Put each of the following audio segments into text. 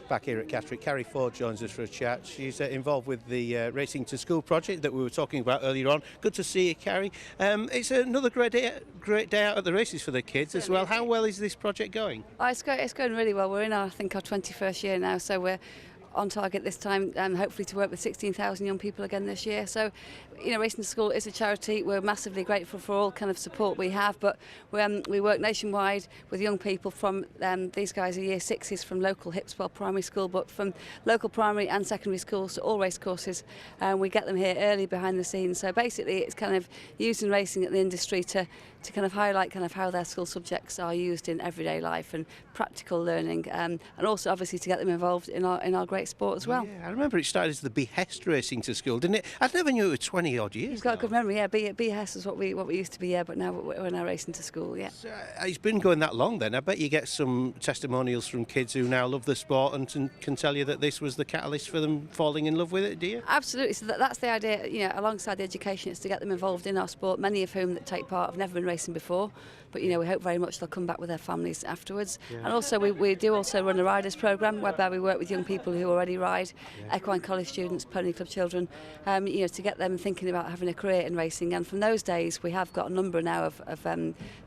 back here at Catterick. Carrie Ford joins us for a chat. She's involved with the Racing to School project that we were talking about earlier on. Good to see you, Carrie. It's another great day out at the races for the kids as well. How well is this project going? Oh, it's going really well. We're in our 21st year now, so we're on target this time, hopefully to work with 16,000 young people again this year. So, Racing to School is a charity. We're massively grateful for all kind of support we have, but we work nationwide with young people from, these guys are year sixes from local Hipswell Primary School, but from local primary and secondary schools to all race courses. We get them here early behind the scenes. So basically it's kind of using racing at the industry to kind of highlight kind of how their school subjects are used in everyday life and practical learning, and also obviously to get them involved in our great sport as well. Yeah, I remember it started as the behest Racing to School, didn't it? I never knew it was 20 odd years. You've got a good memory, yeah. behest is what we used to be, yeah, but now we're now Racing to School, yeah. So, it's been going that long then. I bet you get some testimonials from kids who now love the sport and can tell you that this was the catalyst for them falling in love with it, do you? Absolutely. So that's the idea, alongside the education, it's to get them involved in our sport, many of whom that take part have never been racing before, but we hope very much they'll come back with their families afterwards. Yeah. And also we do also run a riders programme whereby we work with young people who already ride, equine college students, pony club children, to get them thinking about having a career in racing. And from those days we have got a number now of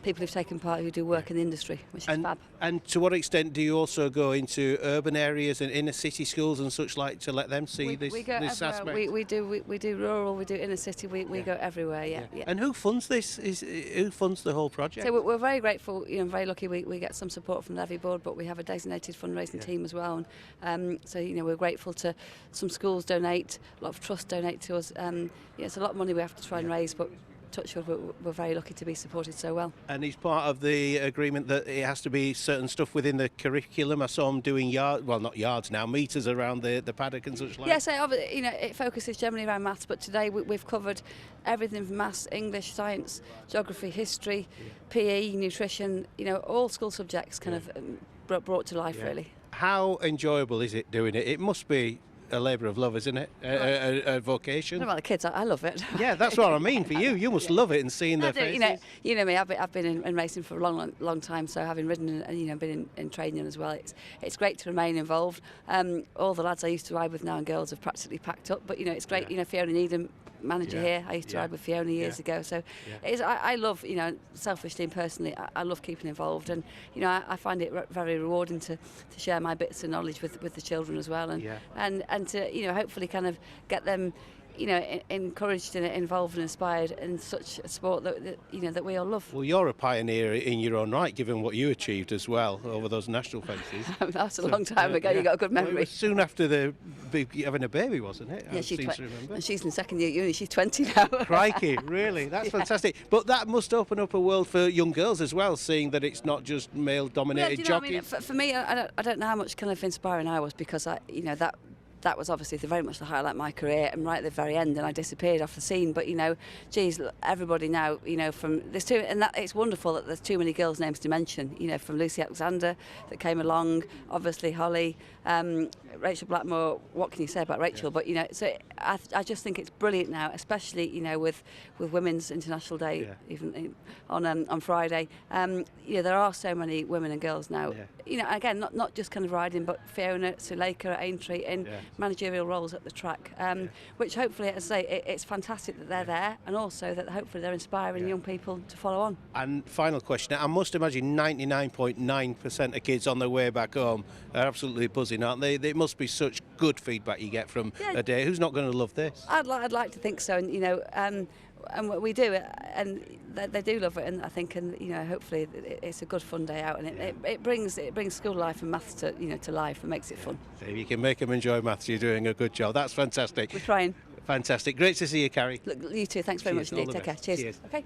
people w'ho've taken part who do work in the industry, which is fab. And to what extent do you also go into urban areas and inner city schools and such like to let them see this aspect? We do rural, we do inner city, we go everywhere, yeah. And who funds this? Who funds the whole project? So we're very grateful, very lucky we get some support from the levy board, but we have a designated fundraising team as well. And so we're grateful to some schools donate, a lot of trusts donate to us. It's a lot of money we have to try and raise, but touch wood, we're very lucky to be supported so well. And is part of the agreement that it has to be certain stuff within the curriculum? I saw them doing not yards now, metres around the paddock and such like. Yes, it focuses generally around maths, but today we've covered everything from maths, English, science, geography, history, PE, nutrition, all school subjects kind of brought to life really. How enjoyable is it doing it? It must be a labour of love, isn't it? A vocation. What about the kids? I love it. Yeah, that's what I mean for you. You must love it and seeing their faces. You know me. I've been in racing for a long time. So having ridden and been in training as well, it's great to remain involved. All the lads I used to ride with now and girls have practically packed up. But it's great. Fiona Needham, manager here. I used to ride with Fiona years ago. So I love, selfishly and personally, I love keeping involved, and I find it very rewarding to share my bits of knowledge with the children as well, and to hopefully kind of get them encouraged and involved and inspired in such a sport that we all love. Well, you're a pioneer in your own right, given what you achieved as well over those national fences. That's a long time ago. You got a good memory. Well, it was soon after having a baby, wasn't it? Yeah, she's in second year at uni. She's 20 now. Crikey, really? That's fantastic. But that must open up a world for young girls as well, seeing that it's not just male-dominated jockeying. For me, I don't know how much kind of inspiring I was, because that was obviously very much the highlight of my career, and right at the very end, and I disappeared off the scene. But everybody now, it's wonderful that there's too many girls' names to mention. From Lucy Alexander that came along, obviously Holly, Rachel Blackmore. What can you say about Rachel? But so I just think it's brilliant now, especially with Women's International Day, even on Friday. There are so many women and girls now. Again, not just kind of riding, but Fiona, Suleika at Aintree in managerial roles at the track, which hopefully, as I say, it's fantastic that they're there, and also that hopefully they're inspiring young people to follow on. And final question, I must imagine 99.9% of kids on their way back home are absolutely buzzing, aren't they? It must be such good feedback you get from a day. Who's not going to love this? I'd like to think so, and we do it, and they do love it, and I think, hopefully it's a good fun day out, and it brings school life and maths to life and makes it fun. So if you can make them enjoy maths, you're doing a good job. That's fantastic. We're trying. Fantastic. Great to see you, Carrie. Look, you too. Thanks very much indeed. Take care. Cheers. Cheers. Okay.